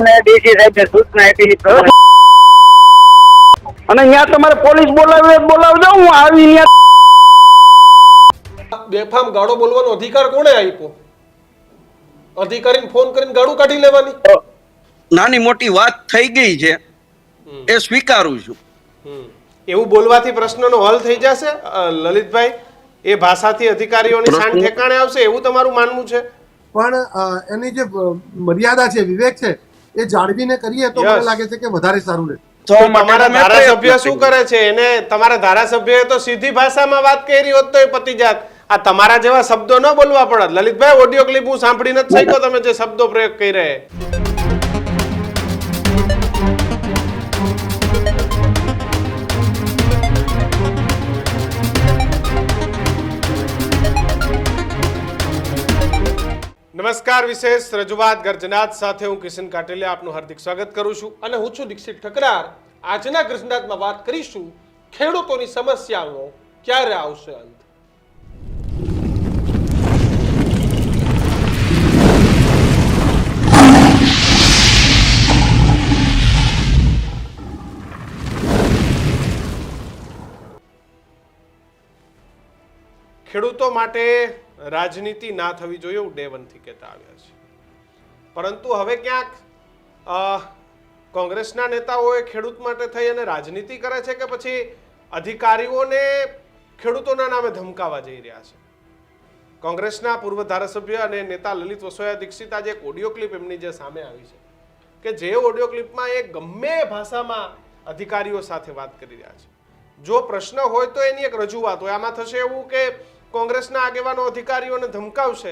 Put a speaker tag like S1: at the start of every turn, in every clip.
S1: અમને ડીસી સાહેબે સૂચના આપી છે. અને અહીંયા તમારે પોલીસ બોલાવી બોલાવજો, હું આવી અહીંયા.
S2: બેફામ ગાળો બોલવાનો અધિકાર કોણે આપ્યો? અધિકારીને ફોન કરીને ગાળું કાઢી લેવાની?
S3: નાની મોટી વાત થઈ ગઈ છે એ સ્વીકારું છું.
S2: એવું બોલવાથી પ્રશ્નનો હલ થઈ જશે લલિતભાઈ? એ ભાષાથી અધિકારીઓની શાન ઠેકાણે આવશે એવું તમારું માનવું છે?
S4: પણ એની જે મર્યાદા છે, વિવેક છે, એ જાળવીને કરીએ તો મને લાગે છે કે વધારે સારું રહે.
S3: તો
S2: તમારા ધારાસભ્ય શું કરે છે? એને તમારા ધારાસભ્યએ તો સીધી ભાષામાં વાત કરી હોત તો એ પતી જાત. આ તમારા જેવા શબ્દો ન બોલવા પડત. લલિતભાઈ, ઓડિયો ક્લિપ હું સાંભળી નથી શક્યો તમે જે શબ્દો પ્રયોગ કરી રહ્યા. નમસ્કાર, વિશેષ રજૂઆત ગર્જનાત સાથે હું કિશન કાટેલિયા આપનું હાર્દિક સ્વાગત કરું છું અને હું છું દીક્ષિત ઠકરાર. આજના ગર્જનાતમાં વાત કરીશું ખેડૂતોની સમસ્યાઓ ક્યારે આવશે અંત. ખેડૂતો માટે રાજનીતિ ના થવી જોઈએ એવું ડે 1 થી કહેતા આવ્યા છે, પરંતુ હવે ક્યાંક કોંગ્રેસના નેતાઓએ ખેડૂત માટે થઈ અને રાજનીતિ કરે છે કે પછી અધિકારીઓને ખેડૂતોના નામે ધમકાવા જઈ રહ્યા છે. કોંગ્રેસના પૂર્વ ધારાસભ્ય અને નેતા લલિત વસોયા દીક્ષિત આજે એક ઓડિયો ક્લિપ એમની જે સામે આવી છે કે જે ઓડિયો ક્લિપમાં એ ગમે ભાષામાં અધિકારીઓ સાથે વાત કરી રહ્યા છે. જો પ્રશ્ન હોય તો એની એક રજૂઆત હોય. આમાં થશે એવું કે કોંગ્રેસના આગેવાનો અધિકારીઓને ધમકાવશે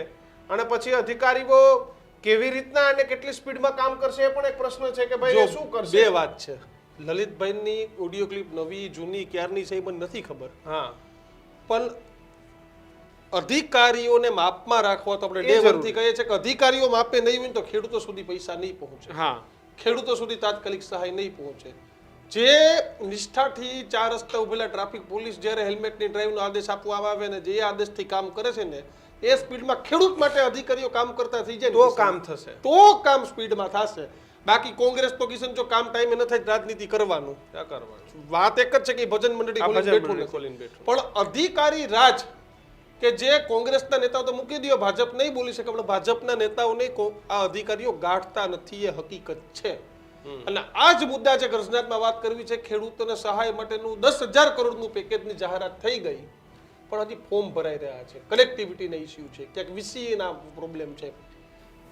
S2: અને પછી અધિકારીઓ કેવી રીતના અને કેટલી સ્પીડમાં કામ કરશે એ પણ એક પ્રશ્ન છે કે ભાઈ શું કરશે. બે વાત છે. લલિતભાઈની ઓડિયો ક્લિપ નવી જૂની ક્યારની છે એ મને નથી ખબર. હા, પણ અધિકારીઓને માપમાં રાખવા તો આપણે ડે 1 થી કહીએ છીએ કે અધિકારીઓ માપે નહીં હોય તો ખેડૂતો સુધી પૈસા નહીં પહોંચે. હા, ખેડૂતો સુધી તાત્કાલિક સહાય નહીં પહોંચે. જે નિષ્ઠાથી 4 રસ્તા ઉભેલા ટ્રાફિક પોલીસ જ્યારે હેલ્મેટની ડ્રાઈવનો આદેશ આપવામાં આવે ને જે આદેશથી કામ કરે છે ને એ સ્પીડમાં ખેડૂત માટે અધિકારીઓ કામ કરતા થઈ જાય તો કામ થશે, તો કામ સ્પીડમાં થશે. બાકી કોંગ્રેસ તો કિશન જો કામ ટાઈમે ન થાય રાજનીતિ કરવાનું વાત એક જ છે કે ભજન મંડળી ખોલીને બેઠું. પણ અધિકારી રાજ કે જે કોંગ્રેસના નેતાઓ તો મૂકી દો, ભાજપ નહીં બોલી શકે, પણ ભાજપના નેતાઓને આ અધિકારીઓ ગાંઠતા નથી એ હકીકત છે. અને આ જ મુદ્દા છે ગર્જનાતમાં વાત કરવી છે. ખેડૂતોને સહાય માટેનું 10,000 કરોડનું પેકેજની જાહેરાત થઈ ગઈ પણ હજી ફોર્મ ભરાઈ રહ્યા છે. કનેક્ટિવિટીના ઇસ્યુ છે, ક્યાંક વીસીએના પ્રોબ્લેમ છે.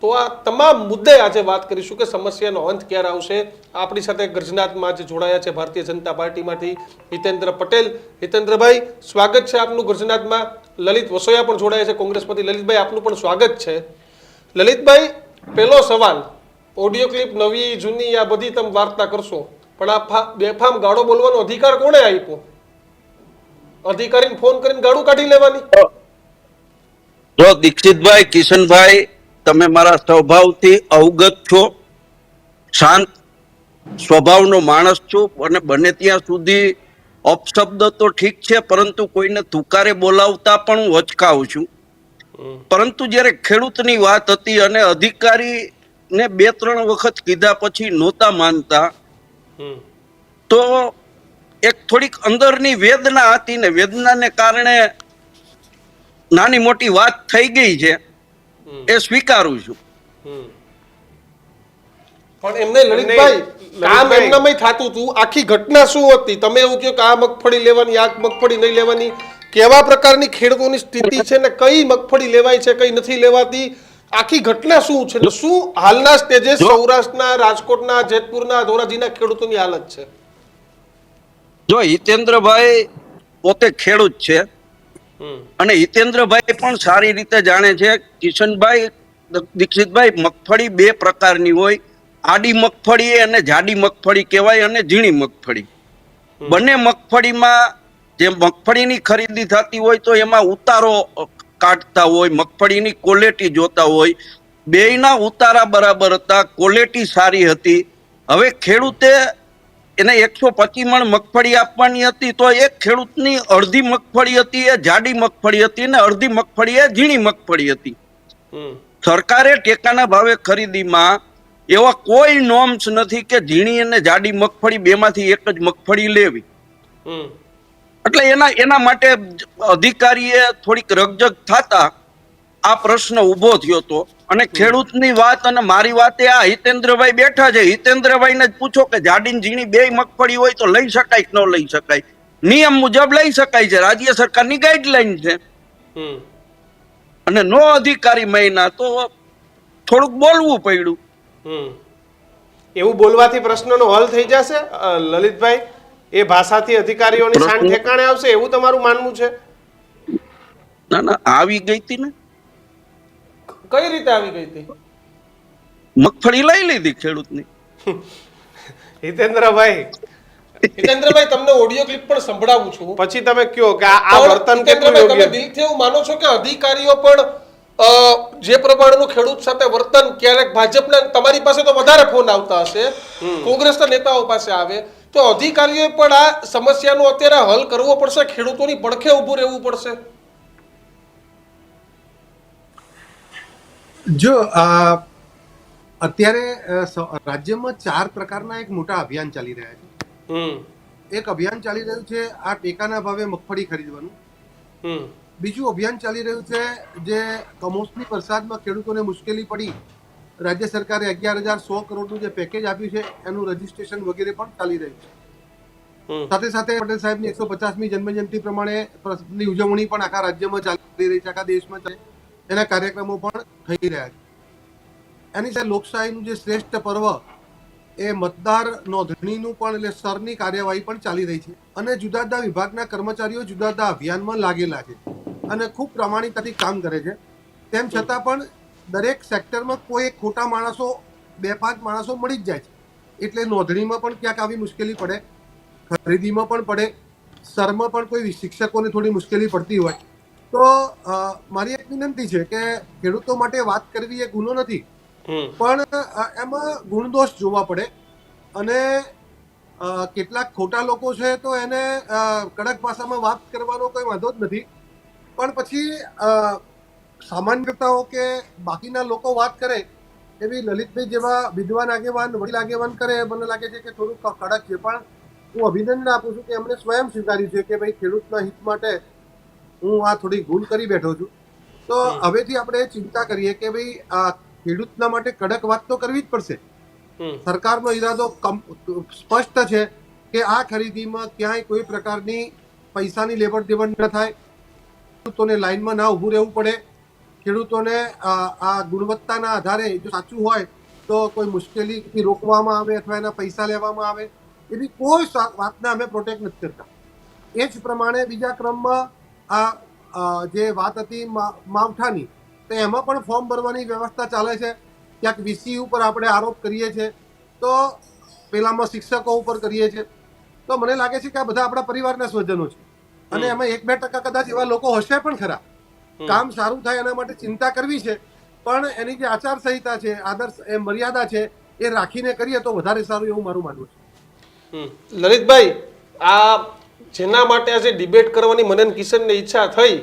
S2: તો આ તમામ મુદ્દે આજે વાત કરીશું કે સમસ્યાનો અંત ક્યારે આવશે. આપણી સાથે ગર્જનાતમાં આજે જોડાયા છે ભારતીય જનતા પાર્ટીમાંથી હિતેન્દ્ર પટેલ. હિતેન્દ્રભાઈ, સ્વાગત છે આપનું ગર્જનાતમાં. લલિત વસોયા પણ જોડાયા છે કોંગ્રેસમાંથી. લલિતભાઈ, આપનું પણ સ્વાગત છે. લલિતભાઈ, પહેલો સવાલ, ઓડિયો ક્લિપ નવી જૂની આ બધી તમે વાર્તા કરશો પણ આ બેફામ ગાળો બોલવાનો અધિકાર કોણે આપ્યો? અધિકારીને ફોન કરીને ગાળું કાઢી લેવાની?
S3: જો દીક્ષિતભાઈ, કિશનભાઈ, તમે મારા સ્વભાવથી અવગત છો. શાંત સ્વભાવનો માણસ છું અને બને ત્યાં સુધી અપશબ્દ તો ઠીક છે પરંતુ કોઈને તુકારે બોલાવતા પણ હું વચકાવું છું. પરંતુ જ્યારે ખેડૂતની વાત હતી અને અધિકારી ને 2-3 વખત કીધા પછી નહોતા માનતા તો એક થોડીક અંદરની વેદના હતી ને વેદનાને કારણે નાની મોટી વાત થઈ ગઈ છે એ સ્વીકારું છું.
S2: પણ એમને લલિતભાઈ કામ એમનામાં થતું હતું. આખી ઘટના શું હતી? તમે એવું કહો કે આ મગફળી લેવાની, આ મગફળી નહીં લેવાની, કેવા પ્રકારની ખેડૂતોની સ્થિતિ છે ને કઈ મગફળી લેવાય છે કઈ નથી લેવાતી, આખી ઘટના શું છે? શું હાલના સ્ટેજે સૌરાષ્ટ્રના, રાજકોટના, જેતપુરના, ધોરાજીના ખેડૂતોની હાલત છે?
S3: જો હિતેન્દ્રભાઈ પોતે ખેડૂત છે અને હિતેન્દ્રભાઈ પણ સારી રીતે જાણે છે. કિશનભાઈ, દીક્ષિતભાઈ, મગફળી 2 પ્રકારની હોય. આડી મગફળી અને જાડી મગફળી કહેવાય અને ઝીણી મગફળી. બંને મગફળીમાં જે મગફળીની ખરીદી થતી હોય તો એમાં ઉતારો કાઢતા હોય, મગફળીની ક્વોલિટી જોતા હોય. બેયના ઉતારા બરાબર હતા, ક્વોલિટી સારી હતી. હવે ખેડૂતે એને 125 મણ મગફળી આપવાની હતી તો એક ખેડૂતની અડધી મગફળી હતી એ જાડી મગફળી હતી અને અડધી મગફળી એ ઝીણી મગફળી હતી. સરકારે ટેકાના ભાવે ખરીદીમાં એવા કોઈ નોર્મ્સ નથી કે ઝીણી અને જાડી મગફળી બેમાંથી એક જ મગફળી લેવી. એટલે એના માટે અધિકારીએ થોડીક રકજક થતા આ પ્રશ્ન ઉભો થયો હતો. અને ખેડૂતની વાત અને મારી વાત એ આ હિતેન્દ્રભાઈ બેઠા છે, હિતેન્દ્રભાઈને જ પૂછો કે જાડી ઝીણી બે મગફળી હોય તો લઈ શકાય કે ન લઈ શકાય. નિયમ મુજબ લઈ શકાય છે, રાજ્ય સરકારની ગાઈડલાઈન છે. અને નો અધિકારી મહિના તો થોડુંક બોલવું પડ્યું.
S2: એવું બોલવાથી પ્રશ્નનો હલ થઈ જશે લલિતભાઈ? એ ભાષાથી અધિકારીઓની શાન ઠેકાણે આવશે એવું તમારું માનવું છે?
S3: ના, આવી ગઈ હતી ને.
S2: કઈ રીતે આવી ગઈ હતી?
S3: મગફળી લઈ લીધી ખેડૂતની.
S2: હિતેન્દ્રભાઈ તમને ઓડિયો ક્લિપ પણ સંભળાવું છું, પછી તમે કયો કે આ વર્તન કેટલું યોગ્ય. તમે દિલથી એવું માનો છો કે અધિકારીઓ પણ જે પ્રમાણેનું ખેડૂત સાથે વર્તન, ક્યારેક ભાજપના તમારી પાસે તો વધારે ફોન આવતા હશે, કોંગ્રેસના નેતાઓ પાસે આવે, તો અધિકારીઓએ પણ આ સમસ્યાનો અત્યારે હલ કરવો પડશે, ખેડૂતોની પડખે ઊભું રહેવું પડશે?
S4: જો અત્યારે રાજ્યમાં 4 પ્રકારના એક મોટા અભિયાન ચાલી રહ્યા છે. એક અભિયાન ચાલી રહ્યું છે આ ટેકાના ભાવે મગફળી ખરીદવાનું. બીજું અભિયાન ચાલી રહ્યું છે જે કમોસમી વરસાદમાં ખેડૂતોને મુશ્કેલી પડી, રાજ્ય સરકારે 11,100 કરોડનું જે પેકેજ આપ્યું છે એનું રજીસ્ટ્રેશન વગેરે પણ ચાલી રહ્યું છે. સાથે સાથે પટેલ સાહેબની 150મી જન્મજયંતિ પ્રમાણે ની ઉજવણી પણ આખા રાજ્યમાં ચાલી રહી છે, આખા દેશમાં એના કાર્યક્રમો પણ થઈ રહ્યા છે. એની સાથે લોકશાહીનું જે શ્રેષ્ઠ પર્વ એ મતદાર નોંધણીનું પણ એટલે સ્તરની કાર્યવાહી પણ ચાલી રહી છે. અને જુદા જુદા વિભાગના કર્મચારીઓ જુદા જુદા અભિયાનમાં લાગેલા છે અને ખૂબ પ્રામાણિકતાથી કામ કરે છે. તેમ છતાં પણ દરેક સેક્ટરમાં કોઈ ખોટા માણસો, 2-5 માણસો મળી જ જાય છે. એટલે નોંધણીમાં પણ ક્યાંક આવી મુશ્કેલી પડે, ખરીદીમાં પણ પડે, સરમાં પણ કોઈ શિક્ષકોને થોડી મુશ્કેલી પડતી હોય તો મારી એક વિનંતી છે કે ખેડૂતો માટે વાત કરવી એ ગુનો નથી, પણ એમાં ગુણદોષ જોવા પડે. અને કેટલાક ખોટા લોકો છે તો એને કડક ભાષામાં વાત કરવાનો કોઈ વાંધો જ નથી, પણ પછી સામાન્યતાઓ કે બાકીના લોકો વાત કરે એવી લલિતભાઈ જેવા વિદ્વાન આગેવાન, વડીલ આગેવાન કરે, મને લાગે છે કે થોડુંક કડક છે. પણ હું અભિનંદન આપું છું કે એમણે સ્વયં સ્વીકાર્યું છે કે ભાઈ ખેડૂતના હિત માટે હું આ થોડી ભૂલ કરી બેઠો છું. તો હવેથી આપણે ચિંતા કરીએ કે ભાઈ આ ખેડૂતના માટે કડક વાત તો કરવી જ પડશે. સરકારનો ઈરાદો સ્પષ્ટ છે કે આ ખરીદીમાં ક્યાંય કોઈ પ્રકારની પૈસાની લેવડ દેવડ ન થાય, ખેડૂતોને લાઈનમાં ના ઊભું રહેવું પડે, ખેડૂતોને આ ગુણવત્તાના આધારે જો સાચું હોય તો કોઈ મુશ્કેલીથી રોકવામાં આવે અથવા એના પૈસા લેવામાં આવે, એવી કોઈ વાતને અમે પ્રોટેક્ટ નથી કરતા. એ જ પ્રમાણે બીજા ક્રમમાં આ જે વાત હતી માવઠાની, તો એમાં પણ ફોર્મ ભરવાની વ્યવસ્થા ચાલે છે. ક્યાંક વીસી ઉપર આપણે આરોપ કરીએ છીએ તો પેલામાં શિક્ષકો ઉપર કરીએ છીએ. તો મને લાગે છે કે આ બધા આપણા પરિવારના સ્વજનો છે અને એમાં 1-2% કદાચ એવા લોકો હશે પણ ખરા. કામ સારું થાય એના માટે ચિંતા કરવી છે, પણ એની જે આચારસંહિતા છે, આદર્શ એ મર્યાદા છે એ રાખીને કરીએ તો વધારે સારું એવું મારું માનવું છે.
S2: લલિતભાઈ, આ જેના માટે આજે ડિબેટ કરવાની મને કિશનને ઈચ્છા થઈ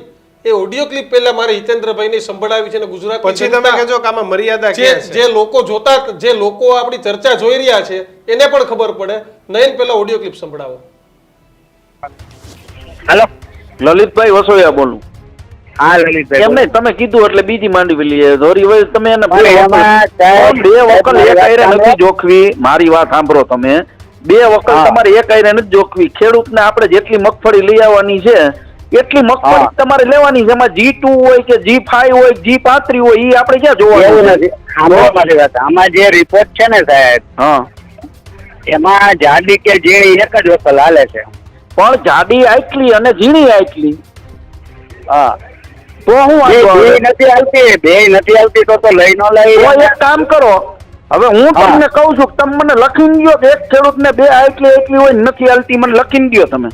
S2: એ ઓડિયો ક્લિપ પહેલા મારે હિતેન્દ્રભાઈને સંભળાવી છે અને ગુજરાત પછી તમે કહેજો કે આમાં મર્યાદા છે. જે લોકો જોતા, જે લોકો આપણી ચર્ચા જોઈ રહ્યા છે એને પણ ખબર પડે. નયન, પહેલા ઓડિયો ક્લિપ સંભળાવો.
S1: હેલો,
S5: લલિતભાઈ વસોયા બોલું.
S1: હા લલિતભાઈ,
S5: એમ નહીં, તમે કીધું એટલે બીજી માંડવી લઈએ. ધોરી હોય તમે એને બે વકલ એક આયરે નથી જોખવી. મારી વાત સાંભળો તમે, 2 વકલ તમારે એક આયરે નથી જોખવી. ખેડૂતને આપણે જેટલી મગફળી લઈ આવવાની છે એટલી મગફળી તમારે લેવાની છે. એમાં G2 હોય કે G5 હોય, G35 હોય, એ આપણે ક્યાં જોવાનું
S1: નથી. આમાં જે રિપોર્ટ છે ને સાહેબ, એમાં જાડી કે ઝીણી એક જ વકલ હાલે છે.
S5: પણ જાડી આટલી અને ઝીણી આટલી.
S1: હા,
S5: તો હું
S1: નથી આવતી, બે નથી આવતી તો લઈ ન લઈ.
S5: એક કામ કરો, હવે હું તમને કહું છું, તમે મને લખીને દો કે એક ખેડૂતને 2 આટલી હોય નથી હાલતી, મને લખીને દો તમે.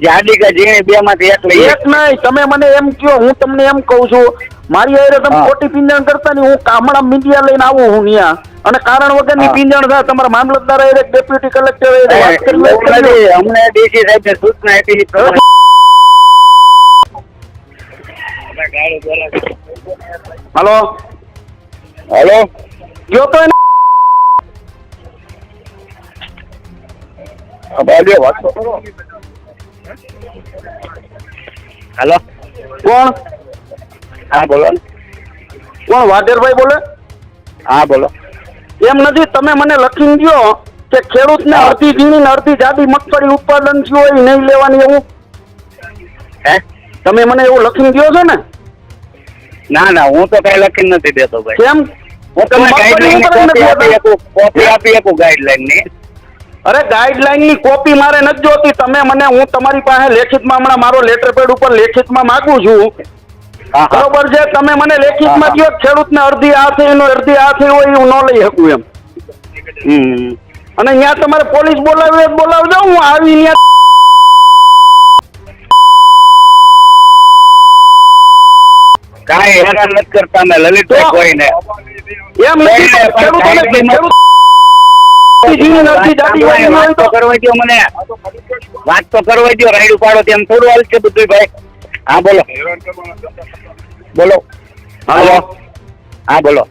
S1: જાડી કે ઝીણી 2 માંથી એક લઈ.
S5: એક નહીં, તમે મને એમ કહો, હું તમને એમ કહું છું, મારી હારે તમે ખોટી પીંજણ કરતા નહીં. હું હમણાં મીડિયા લઈને આવું હું ત્યાં, અને કારણ વગરની પીંજણ થાય તમારા મામલતદાર હારે, ડેપ્યુટી કલેક્ટર હારે વાત કરી.
S1: અમને ડીસી સાહેબને સૂચના આપી.
S5: હાલો
S1: હેલો,
S5: ગયો તો એને
S1: હાલો,
S5: કોણ
S1: હા બોલો ને.
S5: કોણ વાઢેરભાઈ બોલે?
S1: હા બોલો.
S5: એમ નથી, તમે મને લખીને દ્યો કે ખેડૂતને અડધી ઝીણી ને અડધી જાડી મગફળી ઉત્પાદન થયું હોય નહીં લેવાની એવું.
S1: હે?
S5: તમે મને એવું લખીને દ્યો છો ને?
S1: ના ના, હું તો કઈ લખીને નથી દેતો ભાઈ.
S5: કેમ?
S1: હું તમને ગાઈડલાઈન કોપી આપી શકું ગાઈડલાઈન ની.
S5: અરે ગાઈડલાઈન ની કોપી મારે નથી જોતી. તમે મને, હું તમારી પાસે લેખિતમાં હમણાં મારો લેટર પેડ ઉપર લેખિતમાં માંગુ છું. બરોબર છે, તમે મને લેખિતમાં કહો ખેડૂતને અડધી આ થઈ અડધી આ થઈ હોય હું ન લઈ શકું એમ. અને અહીંયા તમારે પોલીસ બોલાવી બોલાવજો, હું આવી અહીંયા
S1: કાંઈ હેરાન નથી કરતા અમે લલિતભાઈ કોઈને.
S5: એમ નથી ખેડૂતોને
S1: વાત તો કરવા દો મને, વાત તો કરવા દો. રાયડું પાડો તેમ થોડું હાલશે બધું ભાઈ. હા બોલો બોલો. હાલો, હા બોલો.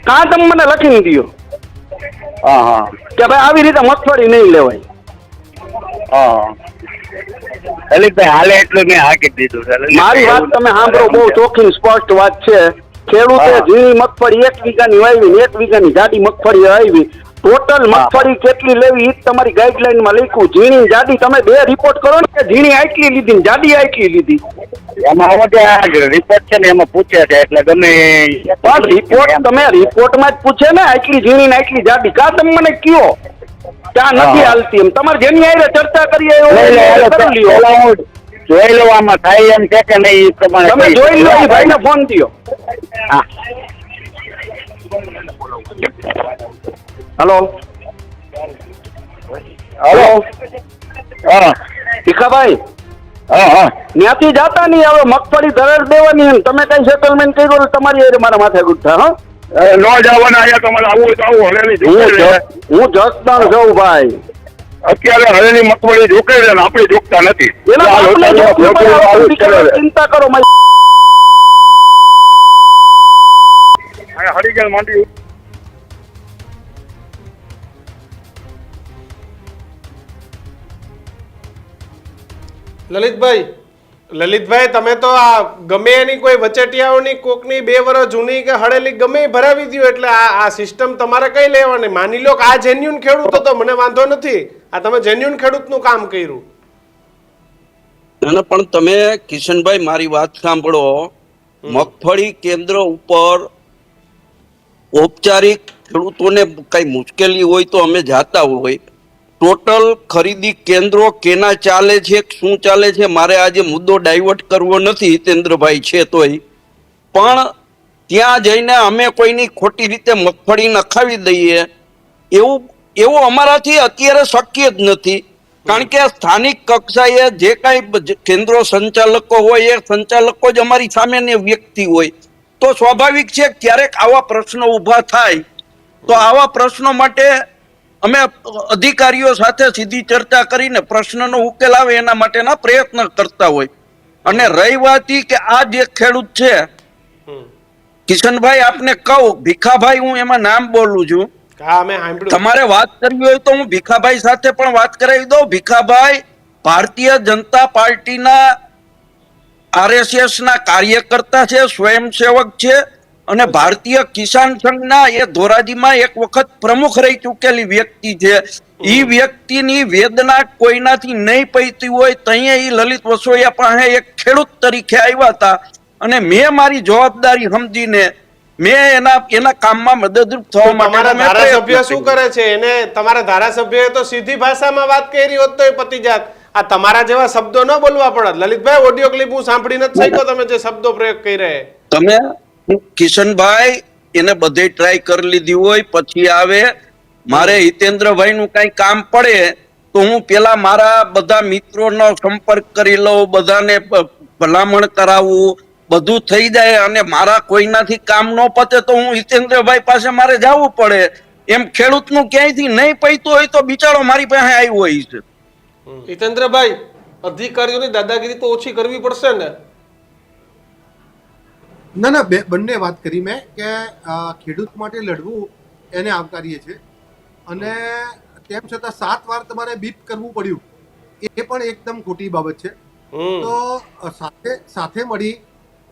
S5: કાં તમે મને લખીને દો
S1: હા હા
S5: કે ભાઈ આવી રીતે મગફળી નહીં લેવાય.
S1: હા લલિતભાઈ હાલે એટલું મેં હાકી દીધું છે.
S5: મારી વાત તમે સાંભળો, બહુ ચોખ્ખી સ્પષ્ટ વાત છે. ખેડૂતે ઝીણી મગફળી 1 વીઘાની વાવી ને 1 વીઘાની જાડી મગફળી આવી. ટોટલ મગફળી કેટલી લેવી એ તમારી ગાઈડલાઈનમાં લખ્યું. ઝીણી જાડી તમે બે રિપોર્ટ કરો ને કે ઝીણી આટલી લીધી ને જાડી આટલી લીધી.
S1: એમાં રિપોર્ટ છે ને એમાં પૂછે છે એટલે ગમે
S5: પણ રિપોર્ટ તમે રિપોર્ટમાં જ પૂછે ને આટલી ઝીણી ને આટલી જાડી. કા તમે મને કયો ત્યાં નથી હાલતી એમ? તમારે જેની હારે ચર્ચા કરીએ
S1: જોઈ લો આમાં થાય એમ છે કે નહીં પ્રમાણે
S5: તમે જોઈ લો. એ ભાઈને ફોન દો.
S1: હા
S5: હલો
S1: હલો. હા
S5: ભીખાભાઈ,
S1: હા હા
S5: ત્યાંથી જાતા નહીં. હવે મગફળી ધરાર દેવાની એમ તમે કઈ સેટલમેન્ટ કર્યું એટલે તમારી હારે મારા માથે ગુઠા. હા
S1: નો જવાના અહીંયા તમારે આવું હોય તો આવું.
S5: હું જસદણ છું ભાઈ.
S1: અત્યારે હવેની મગફળી જોકે છે ને આપણી જોકતા નથી.
S5: ચિંતા કરો
S1: હરિજન માંડી.
S2: લલિતભાઈ તમે તો આ ગમે એની કોઈ વચેટિયાઓની કોકની 2 વર્ષ જૂની કે હળેલી ગમે એ ભરાવી દો એટલે આ સિસ્ટમ તમારે કઈ લેવાની. માની લો કે આ જેન્યુન ખેડૂત હતો મને વાંધો નથી. આ તમે જેન્યુન ખેડૂતનું કામ કર્યું.
S3: પણ તમે કિશનભાઈ મારી વાત સાંભળો. મગફળી કેન્દ્ર ઉપર ઔપચારિક ખેડૂતોને કઈ મુશ્કેલી હોય તો અમે જાતા હોય. ટોટલ ખરીદી કેન્દ્રો કેના ચાલે છે, શું ચાલે છે, મારે આજે મુદ્દો ડાયવર્ટ કરવો નથી. હિતેન્દ્રભાઈ છે તોય પણ ત્યાં જઈને અમે કોઈની ખોટી રીતે મગફળી નખાવી દઈએ એવું અમારાથી અત્યારે શક્ય જ નથી. કારણ કે સ્થાનિક કક્ષાએ જે કાંઈ કેન્દ્રો સંચાલકો હોય એ સંચાલકો જ અમારી સામેની વ્યક્તિ હોય તો સ્વાભાવિક છે ક્યારેક આવા પ્રશ્નો ઊભા થાય તો આવા પ્રશ્નો માટે અમે અધિકારીઓ સાથે સીધી ચર્ચા કરીને પ્રશ્નનો ઉકેલ આવે એના માટેના પ્રયત્ન કરતા હોય. અને રહી વાત કે આ જે ખેડૂત છે કિશનભાઈ, આપને કહું ભીખાભાઈ, હું એમાં નામ બોલું છું. તમારે વાત કરવી હોય તો હું ભીખાભાઈ સાથે પણ વાત કરાવી દઉં. ભીખાભાઈ ભારતીય જનતા પાર્ટીના RSS ના કાર્યકર્તા છે, સ્વયંસેવક છે અને ભારતીય કિસાન સંઘના એ ધોરાજીમાં એક વખત પ્રમુખ રહી ચૂકેલી વ્યક્તિ છે. ઈ વ્યક્તિની વેદના કોઈનાથી નહીં પૈતી હોય તઈએ ઈ લલિત વસોયા પાસે એક ખેડૂત તરીકે આવ્યા હતા અને મેં મારી જવાબદારી સમજીને મેં એના કામમાં મદદરૂપ થવા માટે.
S2: તમારા ધારાસભ્ય શું કરે છે? એને તમારા ધારાસભ્યએ તો સીધી ભાષામાં વાત કરી હોત તો એ પતી જાત. આ તમારા જેવા શબ્દો ન બોલવા પડત. લલિતભાઈ, ઓડિયો ક્લિપ હું સાંભળી નથી શક્યો તમે જે શબ્દો પ્રયોગ કરી રહ્યા.
S3: તમે કિશનભાઈ એને બધે ટ્રાય કરી લીધી હોય પછી આવે. મારે હિતેન્દ્રભાઈ નું કઈ કામ પડે તો હું પેલા મારા બધા મિત્રોનો સંપર્ક કરી લઉં, બધાને ભલામણ કરાવું, બધું થઈ જાય અને મારા કોઈનાથી કામ ન પતે તો હું હિતેન્દ્રભાઈ પાસે મારે જવું પડે. એમ ખેડૂતનું ક્યાંયથી નહીં પૈતું હોય તો બિચારો મારી પાસે આવ્યો હોય છે.
S2: હિતેન્દ્રભાઈ, અધિકારીઓની દાદાગીરી તો ઓછી કરવી પડશે ને?
S4: ના બંને વાત કરી મેં કે ખેડૂત માટે લડવું એને આવકારીએ છીએ અને તેમ છતાં 7 વાર તમારે બીપ કરવું પડ્યું, એ પણ એકદમ ખોટી બાબત છે. તો સાથે મળી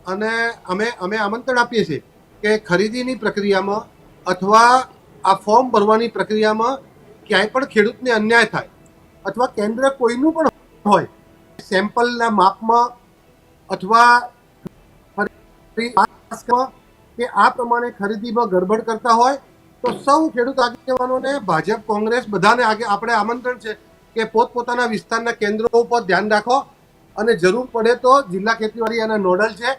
S4: અને અમે આમંત્રણ આપીએ છીએ કે ખરીદીની પ્રક્રિયામાં અથવા આ ફોર્મ ભરવાની પ્રક્રિયામાં ક્યાંય પણ ખેડૂતને અન્યાય થાય અથવા કેન્દ્ર કોઈનું પણ હોય, સેમ્પલના માપમાં અથવા કે આ પ્રમાણે ખરીદીમાં ગડબડ કરતા હોય તો સૌ ખેડૂત આગેવાનોને, ભાજપ, કોંગ્રેસ બધાને આપણે આમંત્રણ છે કે પોતપોતાના વિસ્તારના કેન્દ્રો ઉપર ધ્યાન રાખો અને જરૂર પડે તો જિલ્લા ખેતીવાડી એના નોડલ છે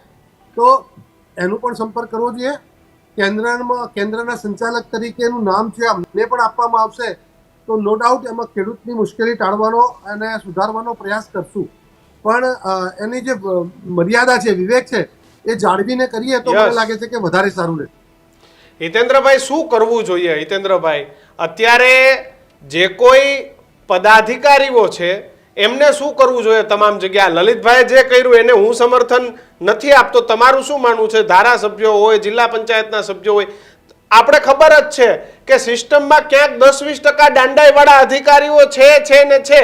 S4: તો એનું પણ સંપર્ક કરવો જોઈએ. કેન્દ્રના સંચાલક તરીકેનું નામ છે અમને પણ આપવામાં આવશે તો નો ડાઉટ એમાં ખેડૂતની મુશ્કેલી ટાળવાનો અને સુધારવાનો પ્રયાસ કરશું. પણ એની જે મર્યાદા છે, વિવેક છે, એ જાળવીને કરીએ તો મને લાગે છે કે વધારે સારું રહે.
S2: હિતેન્દ્રભાઈ, શું કરવું જોઈએ? હિતેન્દ્રભાઈ, અત્યારે જે કોઈ પદાધિકારીઓ છે એમને શું કરવું જોઈએ તમામ જગ્યા? લલિતભાઈ જે કર્યું એને હું સમર્થન નથી આપતો, તમારું શું માનવું છે? ધારાસભ્યો હોય, જિલ્લા પંચાયતના સભ્યો હોય, આપણે ખબર જ છે કે સિસ્ટમમાં ક્યાંક 10-20% દાંડાઈવાળા અધિકારીઓ છે ને છે.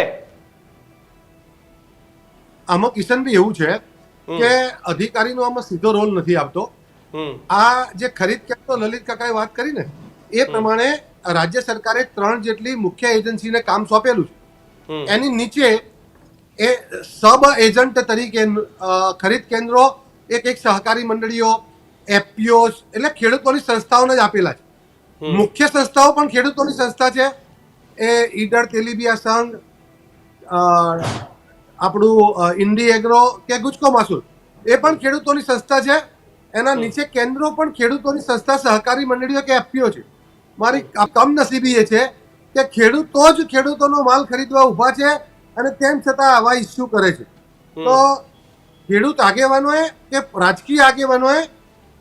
S4: આમાં કિશનભાઈ એવું છે કે અધિકારીનો આમાં સીધો રોલ નથી આવતો. આ જે ખરીદ કેન્દ્રો લલિત કાકાએ વાત કરી ને એ પ્રમાણે રાજ્ય સરકારે 3 જેટલી મુખ્ય એજન્સીને કામ સોંપેલું છે. એની નીચે એ સબ એજન્ટ તરીકે ખરીદ કેન્દ્રો એક સહકારી મંડળીઓ, એફપીઓ એટલે ખેડૂતોની સંસ્થાઓને જ આપેલા છે. મુખ્ય સંસ્થાઓ પણ ખેડૂતોની સંસ્થા છે. એ ઈડર તેલીબિયા સંઘ, આપણું ઇન્ડી એગ્રો કે ગુજકો માસુલ એ પણ ખેડૂતોની સંસ્થા છે. એના નીચે કેન્દ્રો પણ ખેડૂતોની સંસ્થા, સહકારી મંડળીઓ કે એફપીઓ છે. મારી કમનસીબી એ છે કે ખેડૂતો જ ખેડૂતોનો માલ ખરીદવા ઊભા છે અને તેમ છતાં આવા ઇસ્યુ કરે છે. તો ખેડૂત આગેવાનોએ કે રાજકીય આગેવાનોએ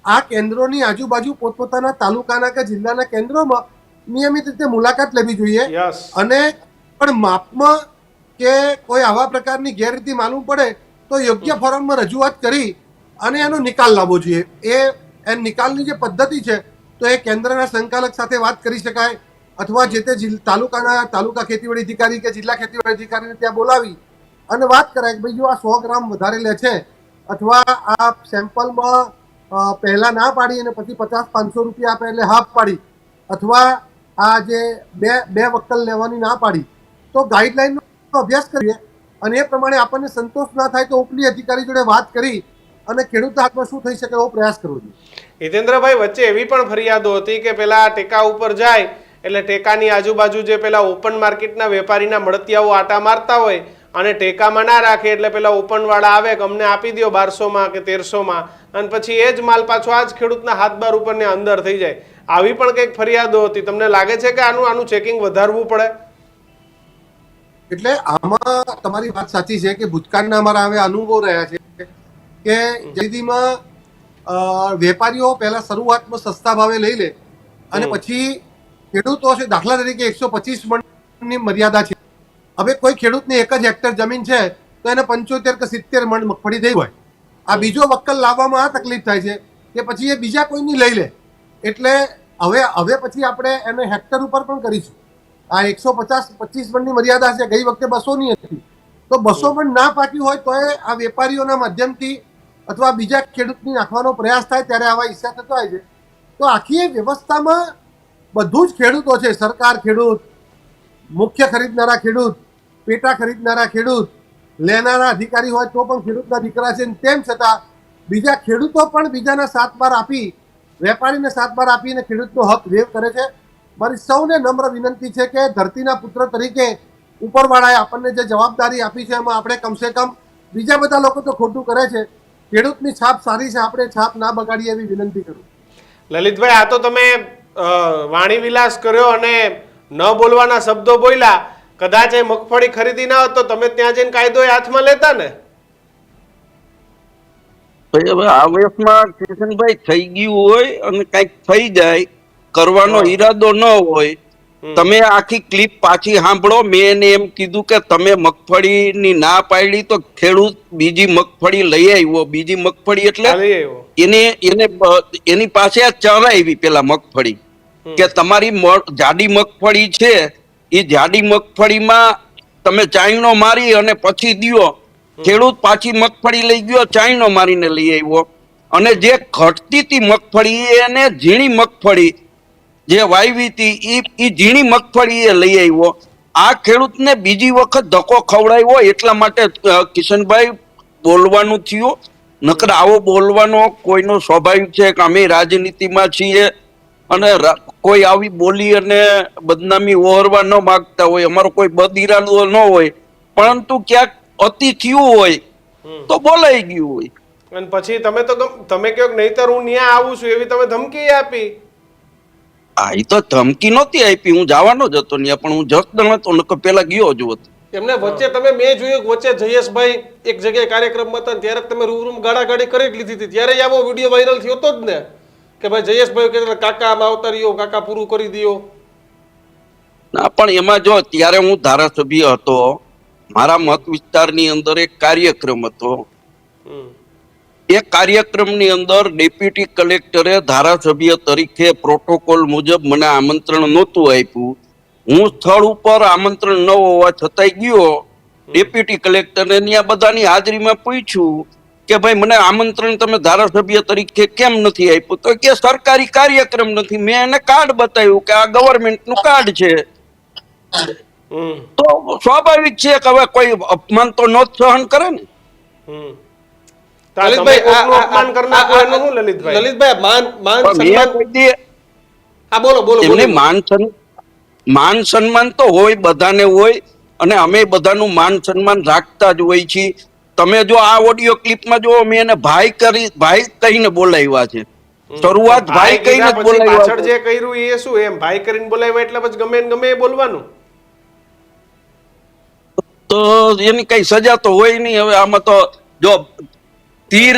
S4: આ કેન્દ્રોની આજુબાજુ પોતપોતાના તાલુકાના કે જિલ્લાના કેન્દ્રોમાં નિયમિત રીતે મુલાકાત લેવી જોઈએ અને પણ માપમાં કે કોઈ આવા પ્રકારની ગેરરીતિ માલુમ પડે તો યોગ્ય ફોરમમાં રજૂઆત કરી અને એનો નિકાલ લાવવો જોઈએ. એ નિકાલની જે પદ્ધતિ છે તો એ કેન્દ્રના સંચાલક સાથે વાત કરી શકાય અથવા જે તે તાલુકા ખેતીવાડી અધિકારી કે જિલ્લા ખેતીવાડી અધિકારીને ત્યાં બોલાવી અને વાત કરાય કે ભાઈ જો આ 100 ગ્રામ વધારે લે છે અથવા આ સેમ્પલમાં પહેલા ના પાડી અને પછી 50-500 રૂપિયા આપે એટલે હાફ પાડી અથવા આ જે બે વક્કલ લેવાની ના પાડી તો ગાઈડલાઈનનો અભ્યાસ કરીએ અને એ પ્રમાણે આપણને સંતોષ ના થાય તો ઉપલી અધિકારી જોડે વાત કરી અને ખેડૂતના હાથમાં શું થઈ શકે એવો પ્રયાસ કરવો જોઈએ.
S2: હિતેન્દ્રભાઈ, વચ્ચે એવી પણ ફરિયાદો હતી કે પેલા ટેકા ઉપર જાય એટલે ટેકાની આજુબાજુ જે પેલા ઓપન માર્કેટના વેપારીના મળતિયાઓ આટા મારતા હોય અને ટેકામાં ના રાખે એટલે પેલા ઓપન વાળા આવે કે અમને આપી દો 1200માં કે 1300માં અને પછી એ જ માલ પાછો આ જ ખેડૂતના હાથ બાર ઉપર ને અંદર થઈ જાય. આવી પણ કંઈક ફરિયાદો હતી. તમને લાગે છે કે આનું ચેકિંગ વધારવું પડે?
S4: એટલે આમાં તમારી વાત સાચી છે કે ભૂતકાળના અમારા હવે અનુભવ રહ્યા છે કે જલ્દીમાં વેપારીઓ પહેલા શરૂઆતમાં સસ્તા ભાવે લઈ લે અને પછી ખેડૂતો છે, દાખલા તરીકે 125 મણની મર્યાદા છે. હવે કોઈ ખેડૂતને 1 જ હેક્ટર જમીન છે તો એને 75 કે 70 મણ મગફળી થઈ હોય. આ બીજો વક્કલ લાવવામાં આ તકલીફ થાય છે કે પછી એ બીજા કોઈની લઈ લે. એટલે હવે પછી આપણે એને હેક્ટર ઉપર પણ કરીશું. આ 125 મણની મર્યાદા છે, ગઈ વખતે 200ની હતી તો 200 મણ ના પાક્યું હોય તો આ વેપારીઓના માધ્યમથી અથવા બીજા ખેડૂતની નાખવાનો પ્રયાસ થાય ત્યારે આવા હિસ્સા થતો હોય છે. તો આખી વ્યવસ્થામાં બધું જ ખેડૂતો છે, સરકાર ખેડૂત, મુખ્ય ખરીદનારા ખેડૂત, પેટા ખરીદનારા ખેડૂત, લેનારા અધિકારી હોય તો પણ ખેડૂતના દીકરા છે. તેમ છતાં બીજા ખેડૂતો પણ બીજાના 7 બાર આપી, વેપારીને 7 બાર આપીને ખેડૂતનો હક વેવ કરે છે. મારી સૌને નમ્ર વિનંતી છે કે ધરતીના પુત્ર તરીકે ઉપરવાળાએ આપણને જે જવાબદારી આપી છે એમાં આપણે કમસે કમ, બીજા બધા લોકો તો ખોટું કરે છે, ખેડૂતની છાપ સારી છે, આપણે છાપ ના બગાડીએ એવી વિનંતી કરું.
S2: લલિતભાઈ, આ તો તમે વાણી વિલાસ કર્યો અને ન બોલવાના શબ્દો બોલ્યા. કદાચ એ મગફળી ખરીદી ના હોત તો તમે ત્યાં જઈને કાયદો હાથમાં લેતા ને?
S3: આવેશમાં કિશનભાઈ થઈ ગયું હોય અને કઈક થઈ જાય, કરવાનો ઈરાદો ન હોય, તમે આખી ક્લિપ પાછી સાંભળો. મેં એને એમ કીધું કે તમે મગફળીની ના પાડી તો ખેડૂત બીજી મગફળી લઈ આવ્યો. બીજી મગફળી એટલે એની પાસે ચરાવી પેલા મગફળી કે તમારી જાડી મગફળી છે એ જાડી મગફળીમાં તમે ચાઈનો મારી અને પછી દ્યો, ખેડૂત પાછી મગફળી લઈ ગયો, ચાઈનો મારીને લઈ આવ્યો, અને જે ઘટતી હતી મગફળી એને ઝીણી મગફળી જે વાવી હતી એ ઝીણી મગફળી એ લઈ આવ્યો. આ ખેડૂતને બીજી વખત ધક્કો ખવડાવ્યો, એટલા માટે કિશનભાઈ બોલવાનું થયું. નકર આવો બોલવાનો કોઈનો સ્વાભાવિક છે કે અમે રાજનીતિમાં છીએ અને કોઈ આવી બોલી અને બદનામી ઓહરવા ન માંગતા હોય, અમારો કોઈ બદ ઇરાદો ન હોય, પરંતુ ક્યાંક અતિ થયું હોય તો બોલાઈ ગયું હોય.
S2: અને પછી તમે કહો કે નહીતર હું ન્યા આવું છું એવી તમે ધમકી આપી.
S3: હા, એ તો ધમકી નહોતી આપી, હું જવાનો જ હતો ત્યાં, પણ હું જતો નતો, નકર પેલા ગયો જ હોત.
S2: એમને વચ્ચે મેં જોયું વચ્ચે જયેશભાઈ એક જગ્યાએ કાર્યક્રમમાં હતા ત્યારે તમે રૂમ ગાડાગાડી કરી જ લીધી હતી, ત્યારે આવો વિડીયો વાયરલ થયો હતો જ ને કે ભાઈ જયેશભાઈ કે કાકા આમાં આવતા રહ્યો, કાકા પૂરું કરી દો.
S3: ના, પણ એમાં જો ત્યારે હું ધારાસભ્ય હતો, મારા મત વિસ્તારની અંદર એક કાર્યક્રમ હતો. એ કાર્યક્રમની અંદર ડેપ્યુટી કલેક્ટરે ધારાસભ્ય તરીકે પ્રોટોકોલ મુજબ મને આમંત્રણ નહોતું આપ્યું. હું સ્થળ ઉપર આમંત્રણ ન હોવા છતાંય ગયો. ડેપ્યુટી કલેક્ટરને ત્યાં બધાની હાજરીમાં પૂછ્યું કે ભાઈ મને આમંત્રણ તમે ધારાસભ્ય તરીકે કેમ નથી આપ્યું? તો કે સરકારી કાર્યક્રમ નથી. મેં એને કાર્ડ બતાવ્યું કે આ ગવર્મેન્ટનું કાર્ડ છે. તો સ્વાભાવિક છે કે હવે કોઈ અપમાન તો ન સહન કરે ને. માન સન્માન તો હોય, બધાને હોય, અને અમે બધાનું માન સન્માન રાખતા જ હોય છીએ. તમે જો આ ઓડિયો ક્લિપમાં જો મેં એને ભાઈ કહીને બોલાવ્યા છે. શરૂઆત ભાઈ કહીને જ બોલાવ્યા.
S2: પાછળ જે કર્યું એ શું એમ ભાઈ કરીને બોલાવ્યા એટલે પછી ગમે ને ગમે એ બોલવાનું?
S3: તો એની કઈ સજા તો હોય નહીં. હવે આમાં તો જો તીર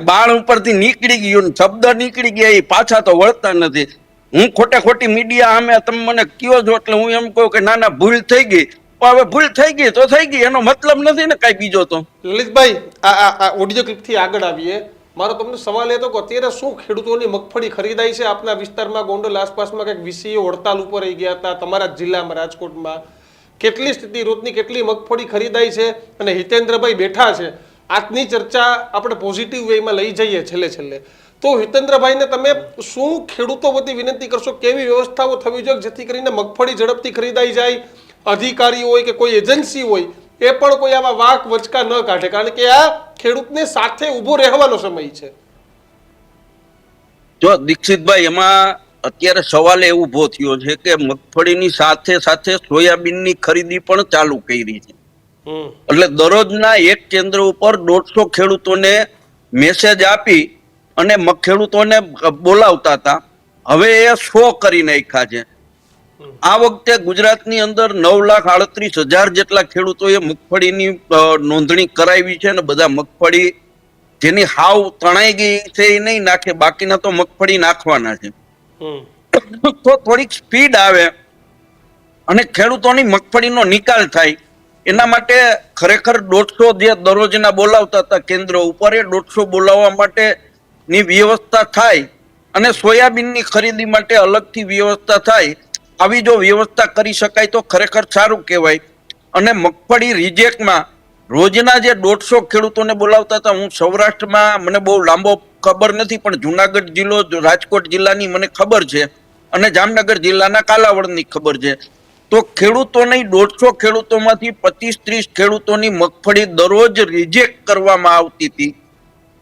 S3: બાણ ઉપરથી નીકળી ગયું, શબ્દ નીકળી ગયા, એ પાછા તો વળતા નથી. હું ખોટી મીડિયા સામે તમે મને કયો છો એટલે હું એમ કહું કે ના ભૂલ થઈ ગઈ. હવે ભૂલ થઈ ગઈ તો થઈ ગઈ, એનો મતલબ નથી ને કઈ બીજો. તો
S2: લલિતભાઈ આ ઓડિયો ક્લિપ થી આગળ આવીએ. મારો તમને સવાલ એ હતો કે અત્યારે શું ખેડૂતોની મગફળી ખરીદાય છે આપના વિસ્તારમાં? ગોંડલ આસપાસમાં કંઈક વીસીઓ હડતાલ ઉપર રહી ગયા હતા, તમારા જિલ્લામાં રાજકોટમાં કેટલી સ્થિતિ, રોજની કેટલી મગફળી ખરીદાય છે? અને હિતેન્દ્રભાઈ બેઠા છે, આજની ચર્ચા આપણે પોઝિટિવ વેમાં લઈ જઈએ છેલ્લે તો હિતેન્દ્રભાઈને તમે શું ખેડૂતો વતી વિનંતી કરશો? કેવી વ્યવસ્થાઓ થવી જોઈએ જેથી કરીને મગફળી ઝડપથી ખરીદાઈ જાય? અધિકારી હોય કે કોઈ એજન્સી હોય એ પણ કોઈ આવા વાક વચકા ન કાઢે, કારણ કે આ ખેડૂતને સાથે ઊભો રહેવાનો સમય છે.
S3: જો દીક્ષિતભાઈ, એમાં અત્યારે સવાલ એવો ઉભો થયો છે કે મગફળીની સાથે સાથે સોયાબીનની ખરીદી પણ ચાલુ કરી છે. એટલે દરરોજના એક કેન્દ્ર ઉપર 150 ખેડૂતોને મેસેજ આપી અને ખેડૂતોને બોલાવતા હતા. હવે એ 100 કરી નાખ્યા છે. આ વખતે ગુજરાતની અંદર 9,38,000 જેટલા ખેડૂતોએ મગફળીની નોંધણી કરાવી છે, અને બધા મગફળી જેની હાવ તણાઈ ગઈ છે એ નહીં નાખે, બાકીના તો મગફળી નાખવાના છે. તો થોડીક સ્પીડ આવે અને ખેડૂતોની મગફળીનો નિકાલ થાય, એના માટે ખરેખર 150 જે દરરોજના બોલાવતા હતા કેન્દ્ર ઉપર, એ 150 બોલાવવા માટેની વ્યવસ્થા થાય અને સોયાબીનની ખરીદી માટે અલગથી વ્યવસ્થા થાય. આવી જો વ્યવસ્થા કરી શકાય તો ખરેખર સારું કહેવાય. અને મગફળી રિજેક્ટમાં રોજના જે 150 ખેડૂતોને બોલાવતા હતા, હું સૌરાષ્ટ્રમાં મને બહુ લાંબો ખબર નથી, પણ જુનાગઢ જિલ્લો, રાજકોટ જિલ્લાની મને ખબર છે, અને જામનગર જિલ્લાના કાલાવડની ખબર છે. તો ખેડૂતોની 150 ખેડૂતોમાંથી 25-30 ખેડૂતોની મગફળી દરરોજ રિજેક્ટ કરવામાં આવતી હતી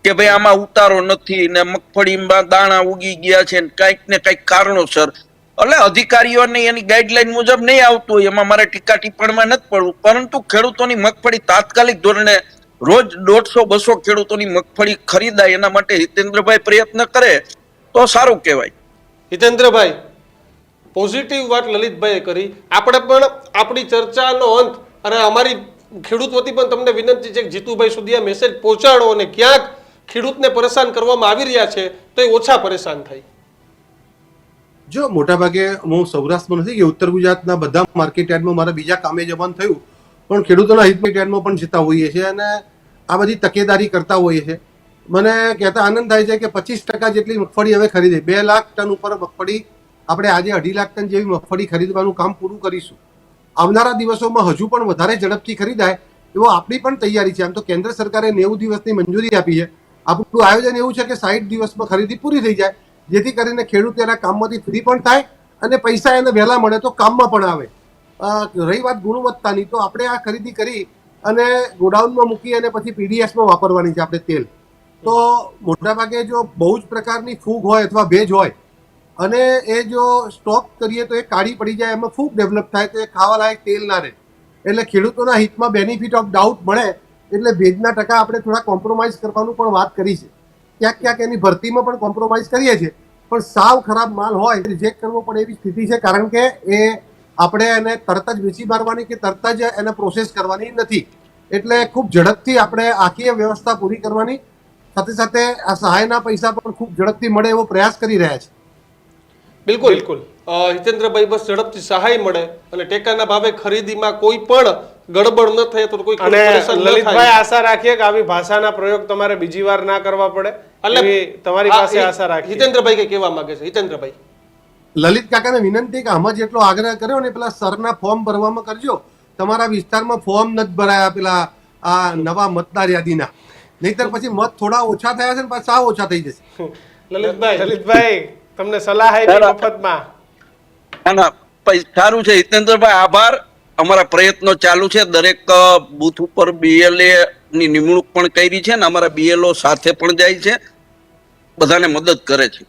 S3: કે ભાઈ આમાં ઉતારો નથી ને મગફળીમાં દાણા ઉગી ગયા છે ને કંઈક ને કંઈક કારણોસર. એટલે અધિકારીઓને એની ગાઈડલાઈન મુજબ નહીં આવતું હોય, એમાં મારે ટીકા ટિપ્પણીમાં નથી પડવું, પરંતુ ખેડૂતોની મગફળી તાત્કાલિક ધોરણે રોજ 150-200 ખેડૂતોની મગફળી ખરીદાય એના માટે હિતેન્દ્રભાઈ પ્રયત્ન કરે તો સારું કહેવાય.
S2: હિતેન્દ્રભાઈ, પોઝિટિવ વાત લલિતભાઈએ કરી. આપણે પણ આપણી ચર્ચાનો અંત અને અમારી ખેડૂત વતી પણ તમને વિનંતી છે કે જીતુભાઈ સુધી આ મેસેજ પહોંચાડો અને ક્યાંક ખેડૂતને પરેશાન કરવામાં આવી રહ્યા છે તો એ ઓછા પરેશાન થાય.
S4: જો મોટાભાગે હું સૌરાષ્ટ્રમાં નથી ગયો, ઉત્તર ગુજરાતના બધા માર્કેટ યાર્ડમાં મારા બીજા કામે જવાનું થયું, પણ ખેડૂતોના હિતમાર્કેટ યાર્ડમાં પણ જતા હોઈએ છીએ અને આ બધી તકેદારી કરતા હોઈએ છીએ. મને કહેતા આનંદ થાય છે કે 25% જેટલી મગફળી હવે ખરીદી, 2 લાખ ટન ઉપર મગફળી આપણે આજે 2.5 લાખ ટન જેવી મગફળી ખરીદવાનું કામ પૂરું કરીશું. આવનારા દિવસોમાં હજુ પણ વધારે ઝડપથી ખરીદાય એવો આપણી પણ તૈયારી છે. આમ તો કેન્દ્ર સરકારે 90 દિવસની મંજૂરી આપી છે. આપણું આયોજન એવું છે કે 60 દિવસમાં ખરીદી પૂરી થઈ જાય, જેથી કરીને ખેડૂત એના કામમાંથી ફ્રી પણ થાય અને પૈસા એને વહેલા મળે તો કામમાં પણ આવે. રહી વાત ગુણવત્તાની, તો આપણે આ ખરીદી કરી અને ગોડાઉનમાં મૂકી અને પછી પીડીએસમાં વાપરવાની છે આપણે તેલ. તો મોટાભાગે જો બહુ જ પ્રકારની ફૂગ હોય અથવા ભેજ હોય અને એ જો સ્ટોક કરીએ તો એ કાળી પડી જાય, એમાં ફૂગ ડેવલપ થાય તો એ ખાવાલાયક તેલ ના રહે. એટલે ખેડૂતોના હિતમાં બેનિફિટ ઓફ ડાઉટ મળે એટલે ભેજના ટકા આપણે થોડા કોમ્પ્રોમાઇઝ કરવાનું પણ વાત કરી છે. ક્યાંક ક્યાંક એની ભરતીમાં પણ કોમ્પ્રોમાઇઝ કરીએ છીએ, પણ સાવ ખરાબ માલ હોય રિજેક્ટ કરવો પડે એવી સ્થિતિ છે, કારણ કે એ આપણે એને તરત જ વેચી મારવાની કે તરત જ એને પ્રોસેસ કરવાની નથી. એટલે ખૂબ ઝડપથી આપણે આખી વ્યવસ્થા પૂરી કરવાની, સાથે સાથે આ સહાયના પૈસા પણ ખૂબ ઝડપથી મળે એવો પ્રયાસ કરી રહ્યા છે.
S2: બિલકુલ બિલકુલ હિતેન્દ્રભાઈ, બસ ઝડપથી સહાય મળે અને ટેકાના ભાવે ખરીદીમાં કોઈ પણ ગડબડ ન થાય તો કોઈ
S6: અને લલિતભાઈ આશા રાખીએ કે આવી ભાષાના પ્રયોગ તમારે બીજી વાર ના કરવા પડે, એવી તમારી પાસે આશા રાખીએ.
S2: હિતેન્દ્રભાઈ કઈ કહેવા માંગે છે? હિતેન્દ્રભાઈ,
S4: લલિત કાકાને વિનંતી કે આમાં જેટલો આગ્રહ કર્યો ને પેલા સરના ફોર્મ ભરવામાં કરજો. તમારા વિસ્તારમાં ફોર્મ નથી ભરાયા પેલા આ નવા મતદાર યાદીના, નહીતર પછી મત થોડા ઓછા થયા છે ને પાછા સાવ ઓછા થઈ જશે.
S6: લલિતભાઈ તમને સલાહ આપી મફતમાં.
S3: ના સારું છે હિતેન્દ્રભાઈ, આભાર. અમારા પ્રયત્નો ચાલુ છે. દરેક બૂથ ઉપર BLA ની નિમણૂક પણ કરી છે ને અમારા BLO સાથે પણ જાય છે, બધાને મદદ કરે છે.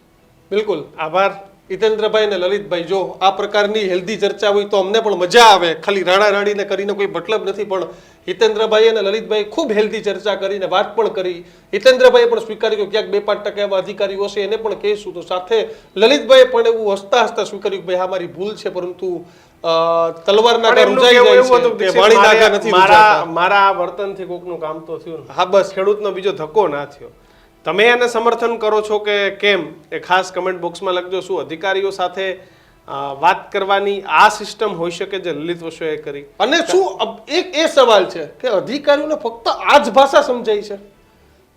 S2: બિલકુલ આભાર હિતેન્દ્રભાઈ અને લલિતભાઈ. જો આ પ્રકારની હેલ્ધી ચર્ચા હોય તો અમને પણ મજા આવે. ખાલી રાણા રાણીને કરીને કોઈ મતલબ નથી, પણ હિતેન્દ્રભાઈ અને લલિતભાઈ ખૂબ હેલ્ધી ચર્ચા કરીને વાત પણ કરી. હિતેન્દ્રભાઈએ પણ સ્વીકાર્યું કે ક્યાંક 2-5% એવા અધિકારીઓ છે એને પણ કહીશું, તો સાથે લલિતભાઈએ પણ એવું હસતા હસતા સ્વીકાર્યું કે ભાઈ આ મારી ભૂલ છે, પરંતુ તલવારના ઘા રૂંજાઈ જાય છે કે વાણીના ઘા નથી રૂંજાતા.
S6: મારા વર્તનથી કોકનું કામ તો થયું ને.
S2: હા બસ,
S6: ખેડૂતનો બીજો ધક્કો ના થયો. તમે એને સમર્થન કરો છો કે કેમ એ ખાસ કમેન્ટ બોક્સમાં લખજો. શું અધિકારીઓ સાથે વાત કરવાની આ સિસ્ટમ હોઈ શકે જે લલિત વસોએ કરી?
S2: અને શું એક એ સવાલ છે કે અધિકારીઓને ફક્ત આ જ ભાષા સમજાય છે?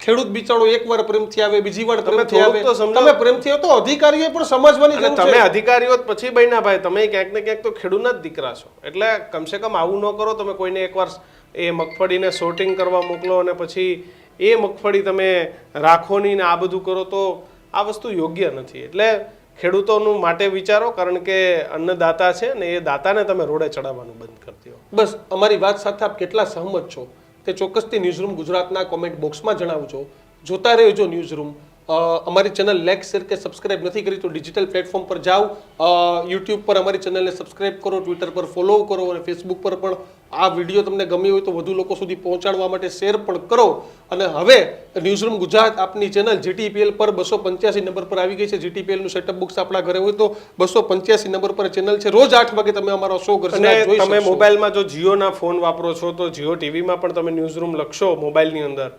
S2: ખેડૂત બિચારો એકવાર પ્રેમથી આવે, બીજી વાર પ્રેમથી આવે, તમે પ્રેમથી આવો તો અધિકારીઓ પણ સમજવાની જરૂર છે.
S6: તમે અધિકારીઓ પછી બન્યા ભાઈ, તમે ક્યાંક ને ક્યાંક તો ખેડૂતના જ દીકરા છો, એટલે કમસે કમ આવું ન કરો. તમે કોઈને એકવાર એ મગફળીને સોર્ટિંગ કરવા મોકલો અને પછી એ મગફળી તમે રાખો નહીં ને આ બધું કરો, તો આ વસ્તુ યોગ્ય નથી. એટલે ખેડૂતોનું માટે વિચારો, કારણ કે અન્નદાતા છે ને એ દાતાને તમે રોડે ચડાવવાનું બંધ કરી દો.
S2: બસ અમારી વાત સાથે આપ કેટલા સહમત છો તે ચોક્કસથી ન્યૂઝરૂમ ગુજરાતના કોમેન્ટ બોક્સમાં જણાવજો. જોતા રહેજો ન્યૂઝરૂમ. અમારી ચેનલ લાઈક, શેર કે સબસ્ક્રાઇબ નથી કરી તો ડિજિટલ પ્લેટફોર્મ પર જાઓ, યુટ્યુબ પર અમારી ચેનલને સબસ્ક્રાઇબ કરો, ટ્વિટર પર ફોલો કરો અને ફેસબુક પર પણ આ વિડીયો તમને ગમી હોય તો વધુ લોકો સુધી પહોંચાડવા માટે શેર પણ કરો. અને હવે ન્યૂઝરૂમ ગુજરાત આપની ચેનલ GTPL પર 285 નંબર પર આવી ગઈ છે. GTPL નું સેટઅપ બોક્સ આપણા ઘરે હોય તો 285 નંબર પર ચેનલ છે. રોજ 8 વાગે તમે અમારો શો
S6: અને તમે મોબાઈલમાં જો જીઓના ફોન વાપરો છો તો જીઓ ટીવીમાં પણ તમે ન્યૂઝરૂમ લખશો મોબાઈલની અંદર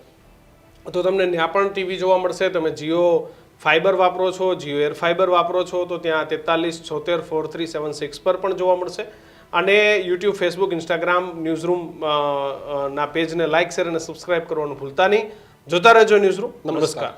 S6: તો તમને ત્યાં પણ ટીવી જોવા મળશે. તમે જીઓ ફાઈબર વાપરો છો, જીઓ એર ફાઈબર વાપરો છો તો ત્યાં 43 76 4376 પર પણ જોવા મળશે. અને યુટ્યુબ, ફેસબુક, ઇન્સ્ટાગ્રામ ન્યૂઝરૂમ ના પેજને લાઇક, શેર અને સબસ્ક્રાઇબ કરવાનું ભૂલતા નહીં. જોતા રહેજો ન્યૂઝરૂમ. નમસ્કાર.